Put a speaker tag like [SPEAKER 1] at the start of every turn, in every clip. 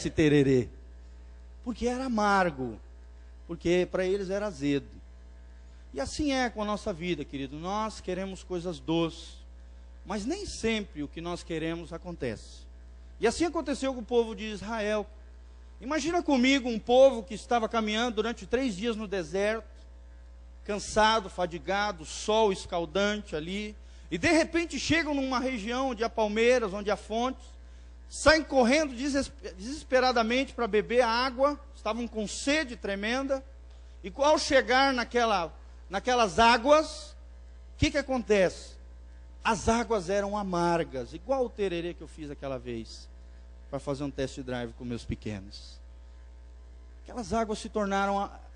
[SPEAKER 1] esse tererê? Porque era amargo, porque para eles era azedo. E assim é com a nossa vida, querido. Nós queremos coisas doces, mas nem sempre o que nós queremos acontece. E assim aconteceu com o povo de Israel. Imagina comigo um povo que estava caminhando durante 3 dias no deserto, cansado, fadigado, sol escaldante ali, e de repente chegam numa região onde há palmeiras, onde há fontes, saem correndo desesperadamente para beber água, estavam com sede tremenda, e ao chegar naquelas águas, o que acontece? As águas eram amargas, igual o tererê que eu fiz aquela vez, para fazer um test drive com meus pequenos. Aquelas águas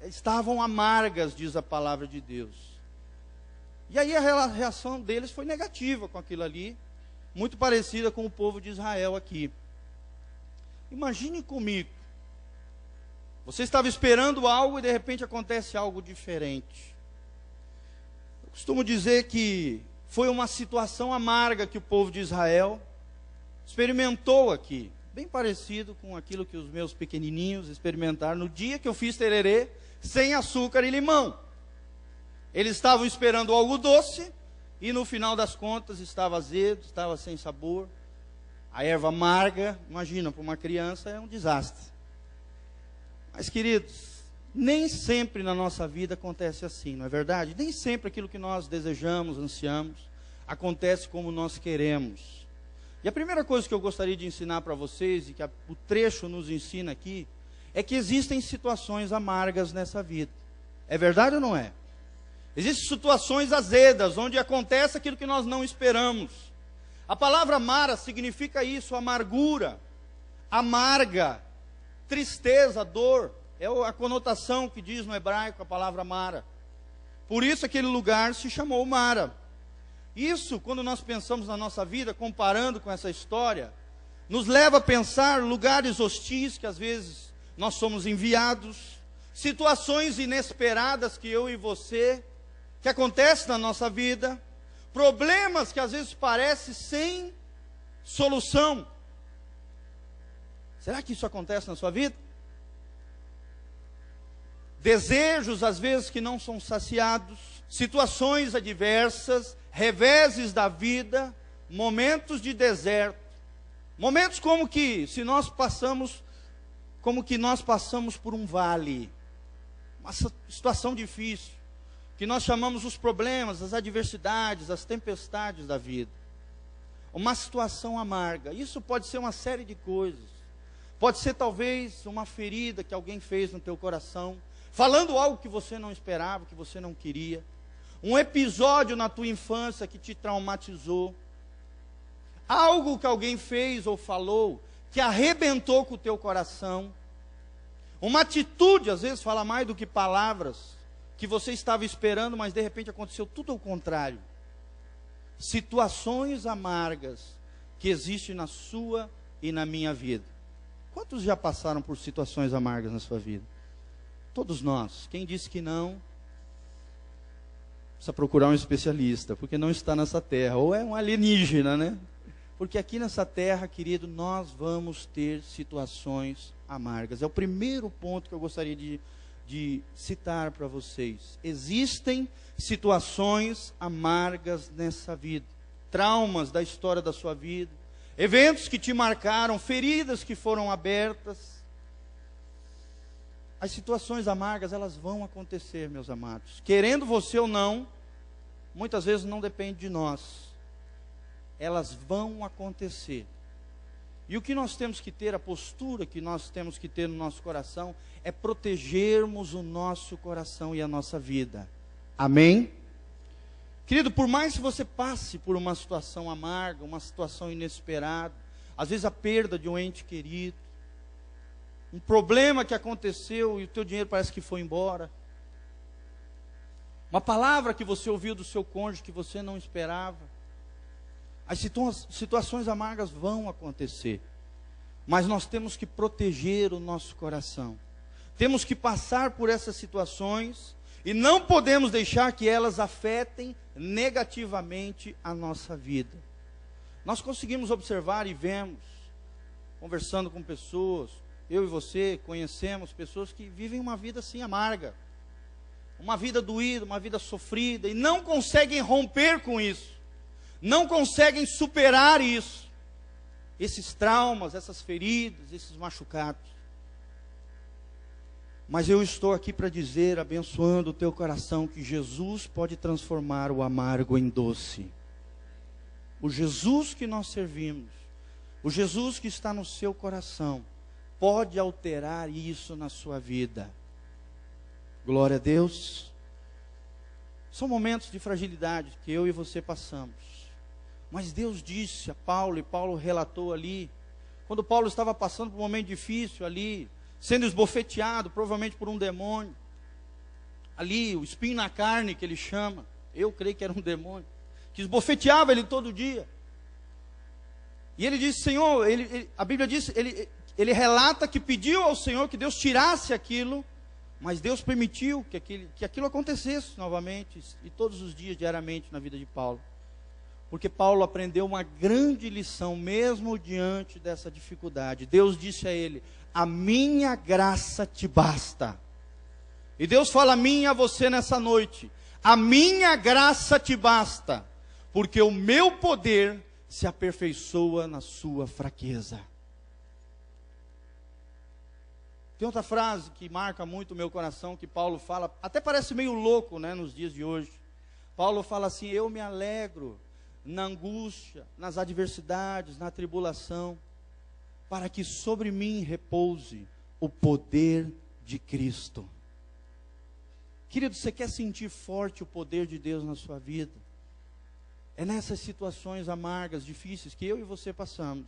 [SPEAKER 1] estavam amargas, diz a palavra de Deus. E aí a reação deles foi negativa com aquilo ali, muito parecida com o povo de Israel aqui. Imagine comigo, você estava esperando algo e de repente acontece algo diferente. Eu costumo dizer que foi uma situação amarga que o povo de Israel experimentou aqui, bem parecido com aquilo que os meus pequenininhos experimentaram no dia que eu fiz tererê sem açúcar e limão. Eles estavam esperando algo doce e no final das contas estava azedo, estava sem sabor. A erva amarga, imagina, para uma criança é um desastre. Mas, queridos, nem sempre na nossa vida acontece assim, não é verdade? Nem sempre aquilo que nós desejamos, ansiamos, acontece como nós queremos. E a primeira coisa que eu gostaria de ensinar para vocês, e que o trecho nos ensina aqui, é que existem situações amargas nessa vida. É verdade ou não é? Existem situações azedas, onde acontece aquilo que nós não esperamos. A palavra mara significa isso, amargura, amarga, tristeza, dor. É a conotação que diz no hebraico a palavra mara. Por isso aquele lugar se chamou Mara. Isso, quando nós pensamos na nossa vida, comparando com essa história, nos leva a pensar lugares hostis que às vezes nós somos enviados, situações inesperadas que eu e você, que acontecem na nossa vida, problemas que às vezes parecem sem solução. Será que isso acontece na sua vida? Desejos às vezes que não são saciados, situações adversas, reveses da vida, momentos de deserto, momentos como que nós passamos por um vale, uma situação difícil, que nós chamamos os problemas, as adversidades, as tempestades da vida, uma situação amarga. Isso pode ser uma série de coisas, pode ser talvez uma ferida que alguém fez no teu coração, falando algo que você não esperava, que você não queria, um episódio na tua infância que te traumatizou, algo que alguém fez ou falou que arrebentou com o teu coração, uma atitude, às vezes fala mais do que palavras, que você estava esperando, mas de repente aconteceu tudo ao contrário. Situações amargas que existem na sua e na minha vida. Quantos já passaram por situações amargas na sua vida? Todos nós. Quem disse que não, precisa procurar um especialista, porque não está nessa terra, ou é um alienígena, né? Porque aqui nessa terra, querido, nós vamos ter situações amargas. É o primeiro ponto que eu gostaria de citar para vocês. Existem situações amargas nessa vida, traumas da história da sua vida, eventos que te marcaram, feridas que foram abertas. As situações amargas, elas vão acontecer, meus amados. Querendo você ou não, muitas vezes não depende de nós. Elas vão acontecer. E o que nós temos que ter, a postura que nós temos que ter no nosso coração, é protegermos o nosso coração e a nossa vida. Amém? Querido, por mais que você passe por uma situação amarga, uma situação inesperada, às vezes a perda de um ente querido, um problema que aconteceu e o teu dinheiro parece que foi embora, uma palavra que você ouviu do seu cônjuge que você não esperava, as situações amargas vão acontecer, mas nós temos que proteger o nosso coração, temos que passar por essas situações e não podemos deixar que elas afetem negativamente a nossa vida. Nós conseguimos observar e vemos, conversando com pessoas, eu e você conhecemos pessoas que vivem uma vida assim amarga, uma vida doída, uma vida sofrida, e não conseguem romper com isso, não conseguem superar isso, esses traumas, essas feridas, esses machucados. Mas eu estou aqui para dizer, abençoando o teu coração, que Jesus pode transformar o amargo em doce. O Jesus que nós servimos, o Jesus que está no seu coração, pode alterar isso na sua vida. Glória a Deus. São momentos de fragilidade que eu e você passamos. Mas Deus disse a Paulo, e Paulo relatou ali, quando Paulo estava passando por um momento difícil ali, sendo esbofeteado, provavelmente por um demônio, ali, o espinho na carne que ele chama, eu creio que era um demônio, que esbofeteava ele todo dia. E ele disse, Senhor, a Bíblia diz, ele relata que pediu ao Senhor que Deus tirasse aquilo, mas Deus permitiu que aquilo acontecesse novamente, e todos os dias, diariamente, na vida de Paulo. Porque Paulo aprendeu uma grande lição, mesmo diante dessa dificuldade. Deus disse a ele, a minha graça te basta. E Deus fala a mim e a você nessa noite, a minha graça te basta, porque o meu poder se aperfeiçoa na sua fraqueza. Tem outra frase que marca muito o meu coração, que Paulo fala, até parece meio louco, né, nos dias de hoje. Paulo fala assim, eu me alegro na angústia, nas adversidades, na tribulação, para que sobre mim repouse o poder de Cristo. Querido, você quer sentir forte o poder de Deus na sua vida? É nessas situações amargas, difíceis, que eu e você passamos.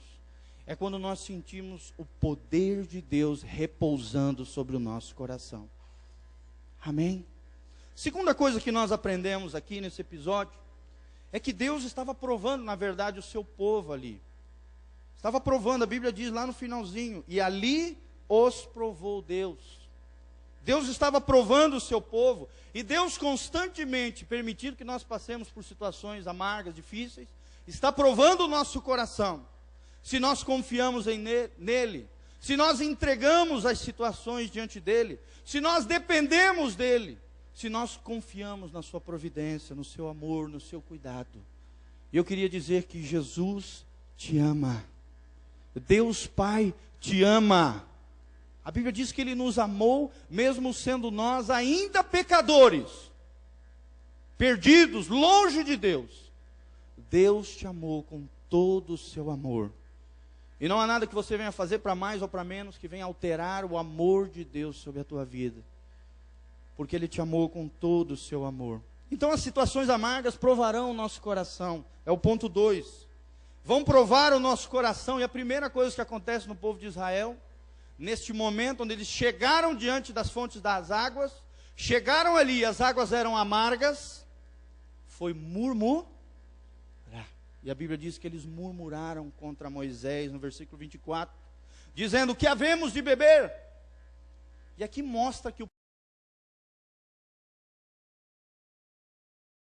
[SPEAKER 1] É quando nós sentimos o poder de Deus repousando sobre o nosso coração. Amém? Segunda coisa que nós aprendemos aqui nesse episódio, é que Deus estava provando, na verdade, o seu povo ali. Estava provando, a Bíblia diz lá no finalzinho, e ali os provou Deus. Deus estava provando o seu povo, e Deus constantemente, permitindo que nós passemos por situações amargas, difíceis, está provando o nosso coração. Se nós confiamos nele, se nós entregamos as situações diante dele, se nós dependemos dele, se nós confiamos na sua providência, no seu amor, no seu cuidado. E eu queria dizer que Jesus te ama. Deus Pai te ama. A Bíblia diz que Ele nos amou, mesmo sendo nós ainda pecadores, perdidos, longe de Deus. Deus te amou com todo o seu amor. E não há nada que você venha fazer para mais ou para menos que venha alterar o amor de Deus sobre a tua vida. Porque Ele te amou com todo o seu amor. Então as situações amargas provarão o nosso coração. É o ponto 2. Vão provar o nosso coração. E a primeira coisa que acontece no povo de Israel, neste momento onde eles chegaram diante das fontes das águas, chegaram ali, as águas eram amargas, foi murmurar. E a Bíblia diz que eles murmuraram contra Moisés, no versículo 24, dizendo, que havemos de beber? E aqui mostra que o